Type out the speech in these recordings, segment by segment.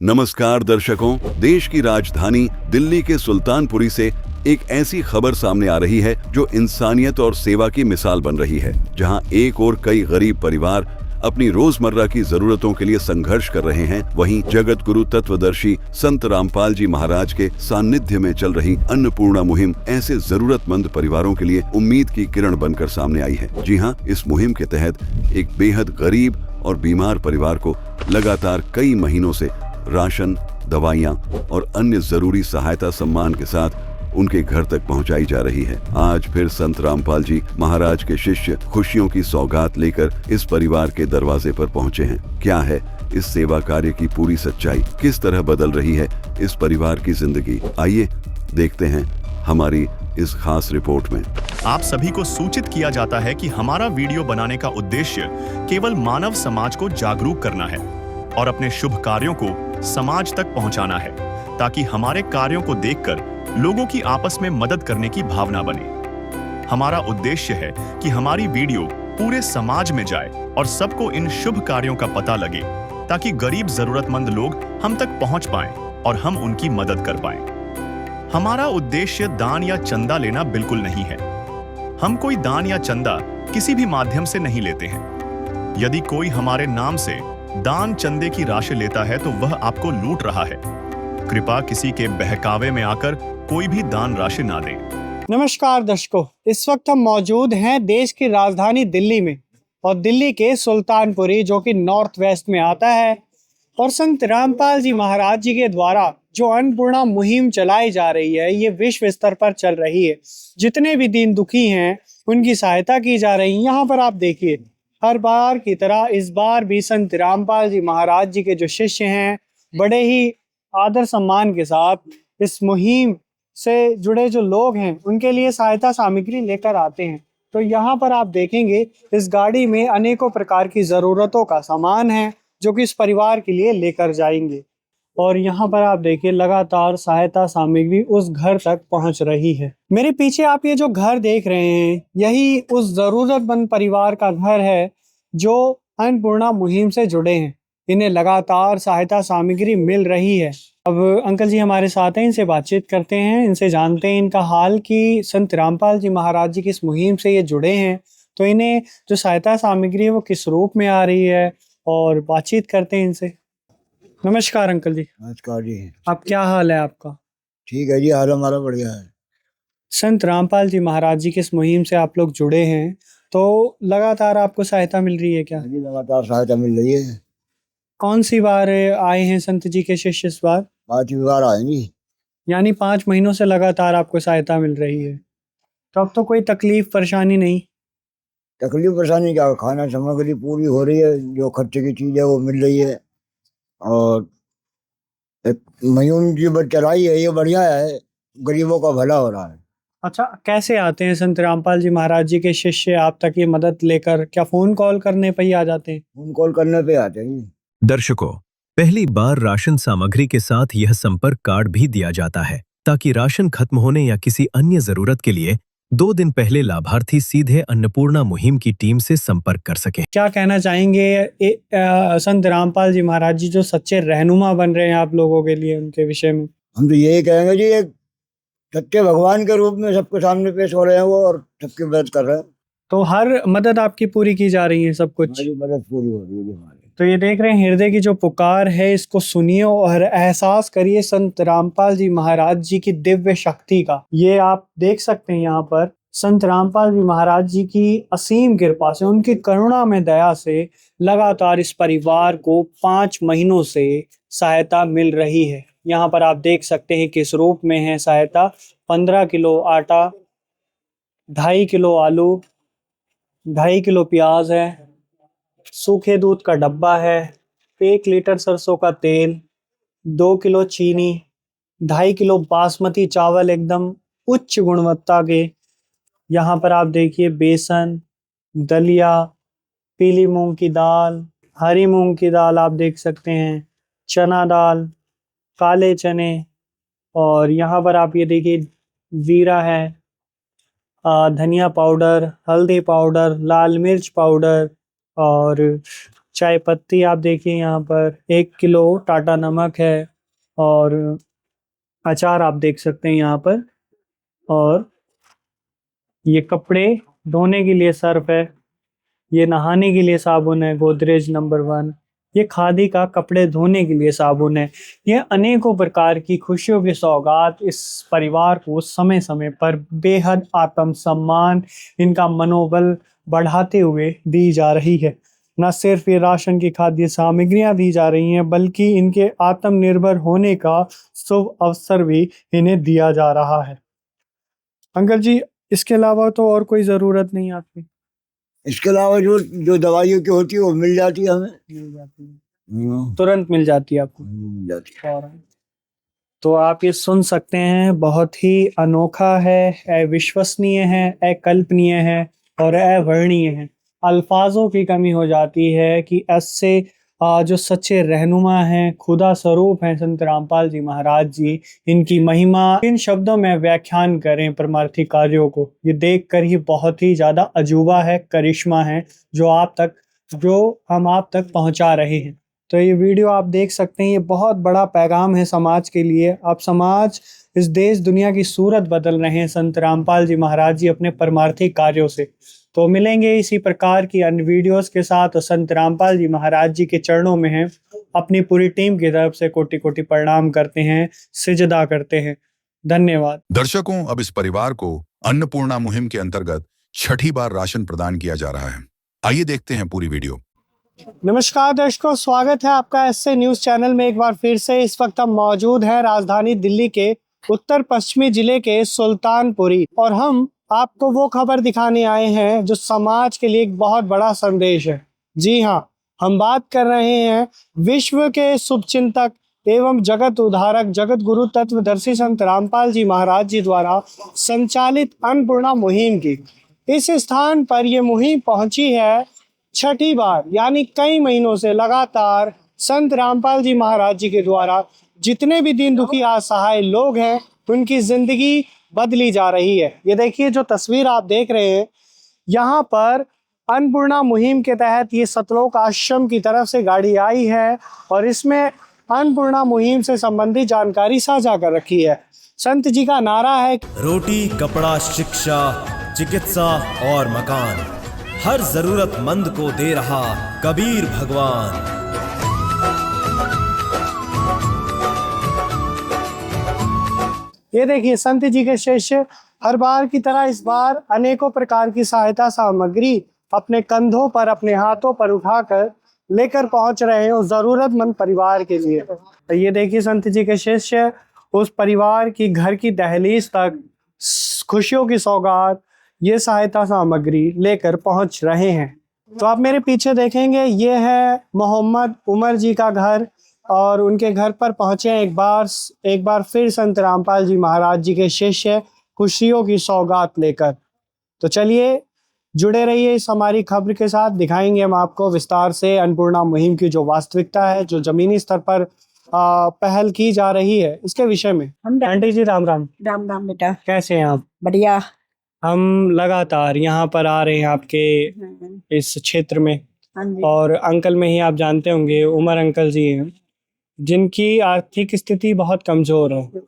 नमस्कार दर्शकों, देश की राजधानी दिल्ली के सुल्तानपुरी से एक ऐसी खबर सामने आ रही है जो इंसानियत और सेवा की मिसाल बन रही है, जहां एक ओर कई गरीब परिवार अपनी रोजमर्रा की जरूरतों के लिए संघर्ष कर रहे हैं, वहीं जगत गुरु तत्वदर्शी संत रामपाल जी महाराज के सानिध्य में चल रही अन्नपूर्णा मुहिम ऐसे जरूरतमंद परिवारों के लिए उम्मीद की किरण बनकर सामने आई है। जी हाँ, इस मुहिम के तहत एक बेहद गरीब और बीमार परिवार को लगातार कई महीनों से राशन, दवाइयाँ और अन्य जरूरी सहायता सम्मान के साथ उनके घर तक पहुंचाई जा रही है। आज फिर संत रामपाल जी महाराज के शिष्य खुशियों की सौगात लेकर इस परिवार के दरवाजे पर पहुंचे हैं। क्या है इस सेवा कार्य की पूरी सच्चाई? किस तरह बदल रही है इस परिवार की जिंदगी? आइए देखते हैं हमारी इस खास रिपोर्ट में। आप सभी को सूचित किया जाता है कि हमारा वीडियो बनाने का उद्देश्य केवल मानव समाज को जागरूक करना है और अपने शुभ कार्यों को समाज तक पहुंचाना है, ताकि हमारे कार्यों को देखकर लोगों की आपस में मदद करने की भावना बने। हमारा उद्देश्य है कि हमारी वीडियो पूरे समाज में जाए और सबको इन शुभ कार्यों का पता लगे, ताकि गरीब जरूरतमंद लोग हम तक पहुंच पाएं और हम उनकी मदद कर पाएं। हमारा उद्देश्य दान या चंदा लेना बिल्कुल नहीं है। हम कोई दान या चंदा किसी भी माध्यम से नहीं लेते हैं। यदि कोई हमारे नाम से दान चंदे की राशि लेता है तो वह आपको लूट रहा है। कृपया किसी के बहकावे में आकर कोई भी दान राशि ना दें। नमस्कार दर्शकों, इस वक्त हम मौजूद हैं देश की राजधानी दिल्ली में और दिल्ली के सुल्तानपुरी जो कि नॉर्थ वेस्ट में आता है, और संत रामपाल जी महाराज जी के द्वारा जो अन्नपूर्णा मुहिम चलाई जा रही है, ये विश्व स्तर पर चल रही है। जितने भी दीन दुखी हैं उनकी सहायता की जा रही है। यहाँ पर आप देखिए, हर बार की तरह इस बार भी संत रामपाल जी महाराज जी के जो शिष्य हैं बड़े ही आदर सम्मान के साथ इस मुहिम से जुड़े जो लोग हैं उनके लिए सहायता सामग्री लेकर आते हैं। तो यहाँ पर आप देखेंगे इस गाड़ी में अनेकों प्रकार की ज़रूरतों का सामान है जो कि इस परिवार के लिए लेकर जाएंगे। और यहाँ पर आप देखिए लगातार सहायता सामग्री उस घर तक पहुँच रही है। मेरे पीछे आप ये जो घर देख रहे हैं, यही उस ज़रूरतमंद परिवार का घर है जो अन्नपूर्णा मुहिम से जुड़े हैं। इन्हें लगातार सहायता सामग्री मिल रही है। अब अंकल जी हमारे साथ हैं, इनसे बातचीत करते हैं, इनसे जानते हैं इनका हाल कि संत रामपाल जी महाराज जी की इस मुहिम से ये जुड़े हैं, तो इन्हें जो सहायता सामग्री है वो किस रूप में आ रही है, और बातचीत करते हैं इनसे। नमस्कार अंकल जी। नमस्कार जी। आप क्या हाल है आपका? ठीक है जी, हाल हमारा बढ़िया है। संत रामपाल जी महाराज जी की इस मुहिम से आप लोग जुड़े हैं, तो लगातार आपको सहायता मिल रही है क्या? जी, लगातार सहायता मिल रही है। कौन सी बार आए हैं संत जी के शिष्य इस बार? 5वीं बार आएंगी। यानी 5 महीनों से लगातार आपको सहायता मिल रही है। तो अब तो कोई तकलीफ परेशानी नहीं? तकलीफ परेशानी क्या, खाना सामग्री पूरी हो रही है, जो खर्चे की चीज है वो मिल रही है, और एक मुहिम जो चलाई है ये बढ़िया है, गरीबों का भला हो रहा है। अच्छा, कैसे आते हैं संत रामपाल जी महाराज जी के शिष्य आप तक ये मदद लेकर? क्या फोन कॉल करने पे ही आ जाते हैं? फोन कॉल करने पे आते हैं। दर्शकों, पहली बार राशन सामग्री के साथ यह संपर्क कार्ड भी दिया जाता है, ताकि राशन खत्म होने या किसी अन्य जरूरत के लिए 2 दिन पहले लाभार्थी सीधे अन्नपूर्णा मुहिम की टीम से संपर्क कर सके। क्या कहना चाहेंगे संत रामपाल जी महाराज जी जो सच्चे रहनुमा बन रहे हैं आप लोगों के लिए, उनके विषय में? हम तो यही कहेंगे जी, एक सच्चे भगवान के रूप में सबके सामने पेश हो रहे हैं वो, और सबकी मदद कर रहे हैं। तो हर मदद आपकी पूरी की जा रही है, सब कुछ? मदद पूरी हो रही है हमारी। तो ये देख रहे हैं, हृदय की जो पुकार है इसको सुनिए और एहसास करिए संत रामपाल जी महाराज जी की दिव्य शक्ति का। ये आप देख सकते हैं यहाँ पर संत रामपाल जी महाराज जी की असीम कृपा से, उनकी करुणा में दया से लगातार इस परिवार को 5 महीनों से सहायता मिल रही है। यहाँ पर आप देख सकते हैं किस रूप में है सहायता। 15 किलो आटा, 2.5 किलो आलू, 2.5 किलो प्याज है, सूखे दूध का डब्बा है, 1 लीटर सरसों का तेल, 2 किलो चीनी, 2.5 किलो बासमती चावल एकदम उच्च गुणवत्ता के। यहाँ पर आप देखिए बेसन, दलिया, पीली मूंग की दाल, हरी मूंग की दाल आप देख सकते हैं, चना दाल, काले चने, और यहाँ पर आप ये देखिए जीरा है, धनिया पाउडर, हल्दी पाउडर, लाल मिर्च पाउडर, और चाय पत्ती आप देखिए यहाँ पर 1 किलो टाटा नमक है, और अचार आप देख सकते हैं यहाँ पर, और ये कपड़े धोने के लिए सर्फ है, ये नहाने के लिए साबुन है गोदरेज नंबर 1, ये खादी का कपड़े धोने के लिए साबुन है। ये अनेकों प्रकार की खुशियों की सौगात इस परिवार को समय समय पर बेहद आत्म सम्मान, इनका मनोबल बढ़ाते हुए दी जा रही है। न सिर्फ ये राशन की खाद्य सामग्रियां दी जा रही हैं, बल्कि इनके आत्मनिर्भर होने का शुभ अवसर भी इन्हें दिया जा रहा है। अंकल जी, इसके अलावा तो और कोई ज़रूरत नहीं आपकी? इसके अलावा जो जो दवाइयों की होती है वो मिल जाती है हमें। मिल जाती है, तुरंत मिल जाती है आपको? मिल जाती है। और तो आप ये सुन सकते हैं, बहुत ही अनोखा है, अविश्वसनीय है, अकल्पनीय है और अवर्णनीय है। अल्फाजों की कमी हो जाती है कि ऐसे जो सच्चे रहनुमा हैं, खुदा स्वरूप हैं संत रामपाल जी महाराज जी, इनकी महिमा इन शब्दों में व्याख्यान करें परमार्थी कार्यों को, ये देखकर ही बहुत ही ज़्यादा अजूबा है, करिश्मा है जो हम आप तक पहुंचा रहे हैं। तो ये वीडियो आप देख सकते हैं, ये बहुत बड़ा पैगाम है समाज के लिए। आप समाज, इस देश दुनिया की सूरत बदल रहे हैं संत रामपाल जी महाराज जी अपने परमार्थी कार्यों से। तो मिलेंगे इसी प्रकार की अन्य वीडियोस के साथ। और संत रामपाल जी महाराज जी के चरणों में हैं, अपनी पूरी टीम की तरफ से कोटि कोटि प्रणाम करते हैं, सिजदा करते हैं। धन्यवाद। दर्शकों, अब इस परिवार को अन्नपूर्णा मुहिम के अंतर्गत छठी बार राशन प्रदान किया जा रहा है। आइए देखते हैं पूरी वीडियो। नमस्कार दर्शकों, स्वागत है आपका एसए न्यूज चैनल में एक बार फिर से। इस वक्त हम मौजूद हैं राजधानी दिल्ली के उत्तर पश्चिमी जिले के सुल्तानपुरी, और हम आपको वो खबर दिखाने आए हैं जो समाज के लिए एक बहुत बड़ा संदेश है। जी हाँ, हम बात कर रहे हैं विश्व के शुभचिंतक एवं जगत उद्धारक, जगत गुरु तत्वदर्शी संत रामपाल जी महाराज जी द्वारा संचालित अन्नपूर्णा मुहिम की। इस स्थान पर यह मुहिम पहुंची है छठी बार, यानी कई महीनों से लगातार संत रामपाल जी महाराज जी के द्वारा जितने भी दीन दुखी असहाय लोग हैं, उनकी जिंदगी बदली जा रही है। ये देखिए, जो तस्वीर आप देख रहे हैं, यहाँ पर अन्नपूर्णा मुहिम के तहत ये सतलोक आश्रम की तरफ से गाड़ी आई है, और इसमें अन्नपूर्णा मुहिम से संबंधित जानकारी साझा कर रखी है। संत जी का नारा है, रोटी, कपड़ा, शिक्षा, चिकित्सा और मकान, हर जरूरतमंद को दे रहा कबीर भगवान। ये देखिए, संत जी के शिष्य हर बार की तरह इस बार अनेकों प्रकार की सहायता सामग्री अपने कंधों पर, अपने हाथों पर उठाकर लेकर पहुंच रहे हैं उस जरूरतमंद परिवार के लिए। तो ये देखिए, संत जी के शिष्य उस परिवार की घर की दहलीज तक खुशियों की सौगात, ये सहायता सामग्री लेकर पहुंच रहे हैं। तो आप मेरे पीछे देखेंगे, ये है मोहम्मद उमर जी का घर, और उनके घर पर पहुंचे एक बार फिर संत रामपाल जी महाराज जी के शिष्य खुशियों की सौगात लेकर। तो चलिए जुड़े रहिए इस हमारी खबर के साथ। दिखाएंगे हम आपको विस्तार से अन्नपूर्णा मुहिम की जो वास्तविकता है, जो जमीनी स्तर पर पहल की जा रही है, इसके विषय में। आंटी जी, राम राम। राम राम बेटा। कैसे हैं आप? बढ़िया। हम लगातार यहाँ पर आ रहे हैं आपके इस क्षेत्र में, हाँ जी। और अंकल में ही आप जानते होंगे, उमर अंकल जी हैं, जिनकी आर्थिक स्थिति बहुत कमजोर है,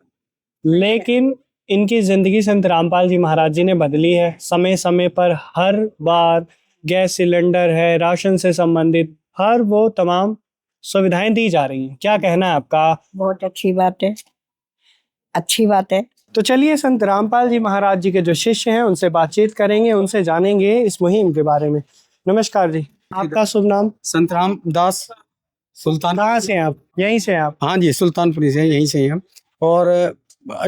लेकिन इनकी जिंदगी संत रामपाल जी महाराज जी ने बदली है। समय समय पर हर बार गैस सिलेंडर है, राशन से संबंधित हर वो तमाम सुविधाएं दी जा रही हैं। क्या कहना है आपका? बहुत अच्छी बात है, अच्छी बात है। तो चलिए संत रामपाल जी महाराज जी के जो शिष्य हैं उनसे बातचीत करेंगे, उनसे जानेंगे इस मुहिम के बारे में। नमस्कार जी, आपका शुभ नाम? संत रामदास सुल्तान। कहाँ से हैं आप? यहीं से हैं आप? हाँ जी, सुल्तानपुरी से, यहीं से हैं। और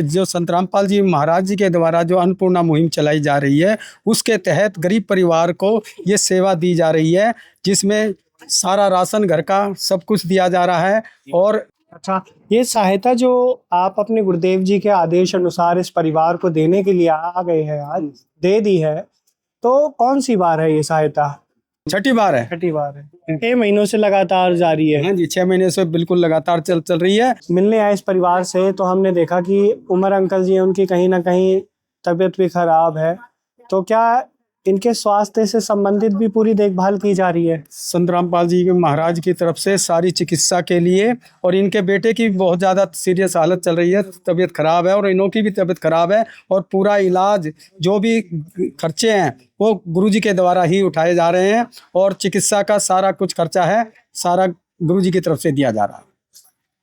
जो संत रामपाल जी महाराज जी के द्वारा जो अन्नपूर्णा मुहिम चलाई जा रही है, उसके तहत गरीब परिवार को ये सेवा दी जा रही है, जिसमें सारा राशन घर का सब कुछ दिया जा रहा है। और अच्छा, ये सहायता जो आप अपने गुरुदेव जी के आदेश अनुसार इस परिवार को देने के लिए आ गए हैं, आज दे दी है, तो कौन सी बार है ये सहायता? छठी बार है। छठी बार है। 6 महीनों से लगातार जारी है। हाँ जी, 6 महीने से बिल्कुल लगातार चल रही है। मिलने आए इस परिवार से, तो हमने देखा कि उमर अंकल जी, उनकी कहीं ना कहीं तबीयत भी खराब है। तो क्या इनके स्वास्थ्य से संबंधित भी पूरी देखभाल की जा रही है। संत रामपाल जी के महाराज की तरफ से सारी चिकित्सा के लिए, और इनके बेटे की बहुत ज़्यादा सीरियस हालत चल रही है, तबीयत खराब है और इनों की भी तबीयत खराब है, और पूरा इलाज जो भी खर्चे हैं वो गुरुजी के द्वारा ही उठाए जा रहे हैं, और चिकित्सा का सारा कुछ खर्चा है सारा गुरुजी की तरफ से दिया जा रहा है।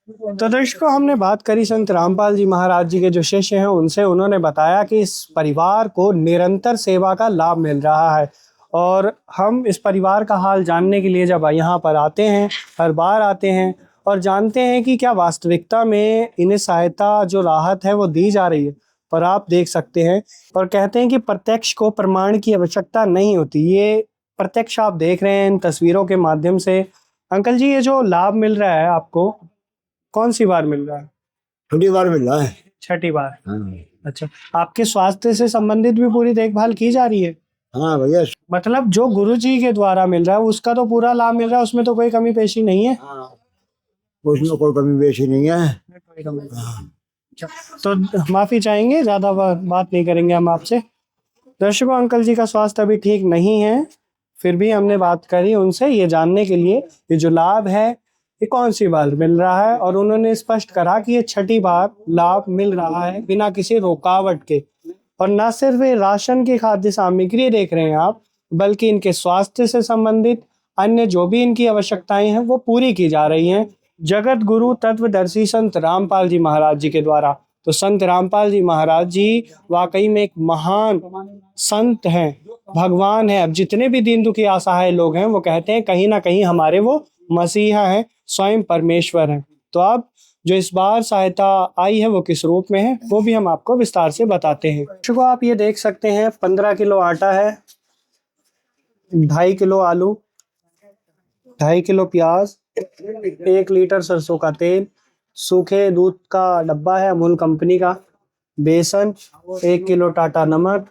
तो दर्शकों, हमने बात करी संत रामपाल जी महाराज जी के जो शिष्य हैं उनसे। उन्होंने बताया कि इस परिवार को निरंतर सेवा का लाभ मिल रहा है, और हम इस परिवार का हाल जानने के लिए जब यहाँ पर आते हैं, हर बार आते हैं और जानते हैं कि क्या वास्तविकता में इन्हें सहायता जो राहत है वो दी जा रही है। और आप देख सकते हैं और कहते हैं कि प्रत्यक्ष को प्रमाण की आवश्यकता नहीं होती। ये प्रत्यक्ष आप देख रहे हैं इन तस्वीरों के माध्यम से। अंकल जी, ये जो लाभ मिल रहा है आपको, कौन सी बार मिल रहा है? छठी बार मिल रहा है। छठी बार। हाँ। अच्छा, आपके स्वास्थ्य से संबंधित भी पूरी देखभाल की जा रही है? हाँ भैया। मतलब जो गुरुजी के द्वारा मिल रहा है उसका तो पूरा लाभ मिल रहा है, उसमें तो कोई कमी पेशी नहीं है? उसमें कोई कमी पेशी नहीं है। तो माफी चाहेंगे, ज्यादा बात नहीं करेंगे हम आपसे। दर्शकों, अंकल जी का स्वास्थ्य अभी ठीक नहीं है, फिर भी हमने बात करी उनसे ये जानने के लिए ये जो लाभ है ये कौन सी बार मिल रहा है, और उन्होंने स्पष्ट करा कि ये छठी बार लाभ मिल रहा है बिना किसी रुकावट के। और न सिर्फ ये राशन की खाद्य सामग्री देख रहे हैं आप, बल्कि इनके स्वास्थ्य से संबंधित अन्य जो भी इनकी आवश्यकताएं हैं वो पूरी की जा रही हैं जगत गुरु तत्वदर्शी संत रामपाल जी महाराज जी के द्वारा। तो संत रामपाल जी महाराज जी वाकई में एक महान संत हैं, भगवान हैं। अब जितने भी दीन दुखी असहाय लोग हैं वो कहते हैं कहीं ना कहीं हमारे वो मसीहा हैं, स्वयं परमेश्वर हैं। तो अब जो इस बार सहायता आई है वो किस रूप में है वो भी हम आपको विस्तार से बताते हैं। देखो, आप ये देख सकते हैं 15 किलो आटा है, 2.5 किलो आलू, 2.5 किलो प्याज, 1 लीटर सरसों का तेल, सूखे दूध का डब्बा है अमूल कंपनी का, बेसन, 1 किलो टाटा नमक,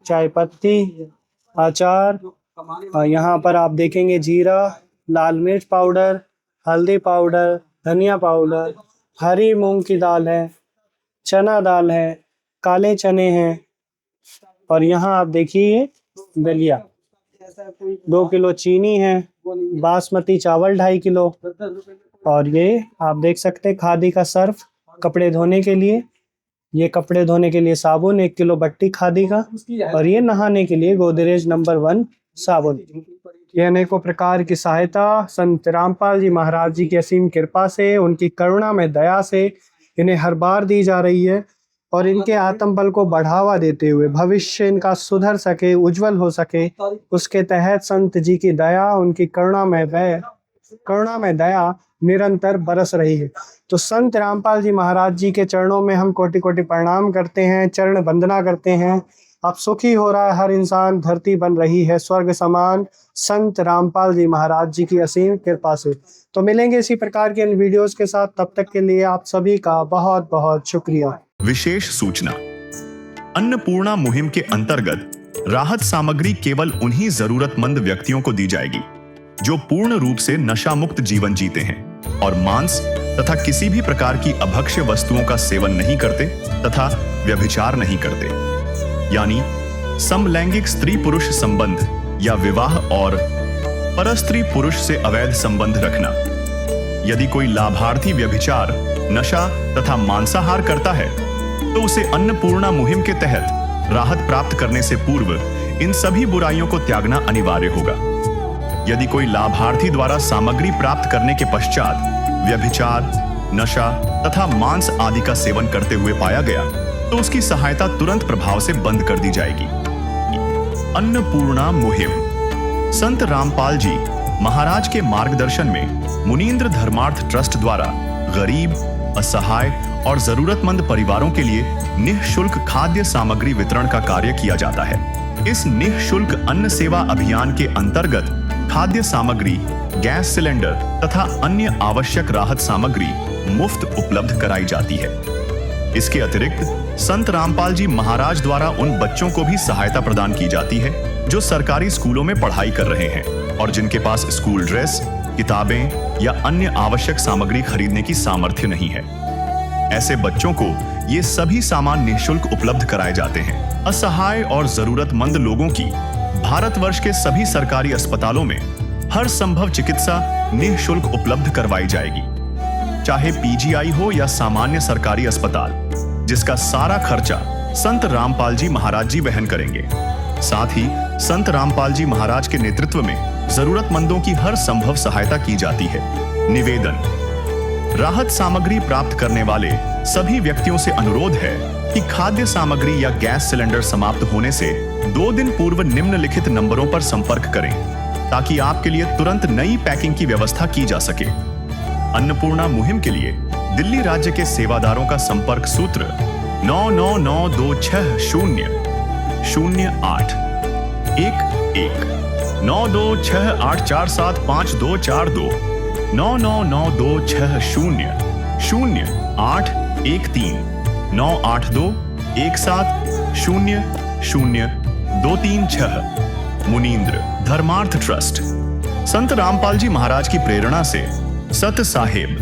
चाय पत्ती, अचार, और यहाँ पर आप देखेंगे जीरा, लाल मिर्च पाउडर, हल्दी पाउडर, धनिया पाउडर, हरी मूंग की दाल है, चना दाल है, काले चने हैं, और यहाँ आप देखिए दलिया, 2 किलो चीनी है, बासमती चावल 2.5 किलो, और ये आप देख सकते हैं खादी का सर्फ कपड़े धोने के लिए, ये कपड़े धोने के लिए साबुन 1 किलो बट्टी खादी का, और ये नहाने के लिए गोदरेज नंबर 1 साबुन। ये अनेकों प्रकार की सहायता संत रामपाल जी महाराज जी की असीम कृपा से, उनकी करुणा में दया से इन्हें हर बार दी जा रही है, और इनके आत्मबल को बढ़ावा देते हुए भविष्य इनका सुधर सके, उज्जवल हो सके, उसके तहत संत जी की दया, उनकी करुणा में दया निरंतर बरस रही है। तो संत रामपाल जी महाराज जी के चरणों में हम कोटि कोटि प्रणाम करते हैं, चरण वंदना करते हैं। अब सुखी हो रहा है हर इंसान, धरती बन रही है स्वर्ग समान, संत रामपाल जी महाराज जी की असीम कृपा से। तो मिलेंगे इसी प्रकार के इन वीडियोस के साथ, तब तक के लिए आप सभी का बहुत बहुत शुक्रिया। विशेष सूचना, अन्नपूर्णा मुहिम के अंतर्गत राहत सामग्री केवल उन्हीं जरूरतमंद व्यक्तियों को दी जाएगी जो पूर्ण रूप से नशा मुक्त जीवन जीते हैं और मांस तथा किसी भी प्रकार की अभक्ष्य वस्तुओं का सेवन नहीं करते तथा व्यभिचार नहीं करते, यानी समलैंगिक स्त्री पुरुष संबंध या विवाह और परस्त्री पुरुष से अवैध संबंध रखना। यदि कोई लाभार्थी व्यभिचार, नशा तथा मांसाहार करता है तो उसे अन्नपूर्णा मुहिम के तहत राहत प्राप्त करने से पूर्व इन सभी बुराइयों को त्यागना अनिवार्य होगा। यदि कोई लाभार्थी द्वारा सामग्री प्राप्त करने के पश्चात व्यभिचार, नशा तथा मांस आदि का सेवन करते हुए पाया गया तो उसकी सहायता तुरंत प्रभाव से बंद कर दी जाएगी। अन्नपूर्णा मुहिम संत रामपाल जी महाराज के मार्गदर्शन में मुनींद्र धर्मार्थ ट्रस्ट द्वारा गरीब, असहाय और जरूरतमंद परिवारों के लिए निःशुल्क खाद्य सामग्री वितरण का कार्य किया जाता है। इस निःशुल्क अन्न सेवा अभियान के अंतर्गत खाद्य सामग्री, गैस सिलेंडर तथा अन्य आवश्यक राहत सामग्री मुफ्त उपलब्ध कराई जाती है। इसके अतिरिक्त संत रामपाल जी महाराज द्वारा उन बच्चों को भी सहायता प्रदान की जाती है जो सरकारी स्कूलों में पढ़ाई कर रहे हैं और जिनके पास स्कूल ड्रेस, किताबें या अन्य आवश्यक सामग्री खरीदने की सामर्थ्य नहीं है। ऐसे बच्चों को ये सभी सामान निःशुल्क उपलब्ध कराए जाते हैं। असहाय और जरूरतमंद लोगों की भारतवर्ष के सभी सरकारी अस्पतालों में हर संभव चिकित्सा निःशुल्क उपलब्ध करवाई जाएगी, चाहे पीजीआई हो या सामान्य सरकारी अस्पताल, जिसका सारा खर्चा संत रामपाल जी महाराज जी वहन करेंगे। साथ ही संत रामपाल जी महाराज के नेतृत्व में जरूरतमंदों की हर संभव सहायता की जाती है। निवेदन: राहत सामग्री प्राप्त करने वाले सभी व्यक्तियों से अनुरोध है कि खाद्य सामग्री या गैस सिलेंडर समाप्त होने से 2 दिन पूर्व निम्नलिखित नंबरों पर संपर्क करें, ताकि आपके लिए तुरंत नई पैकिंग की व्यवस्था की जा सके। अन्नपूर्णा मुहिम के लिए दिल्ली राज्य के सेवादारों का संपर्क सूत्र 9992600811 9268475242 9992600813 98217000236। मुनींद्र धर्मार्थ ट्रस्ट। संत रामपाल जी महाराज की प्रेरणा से सत साहेब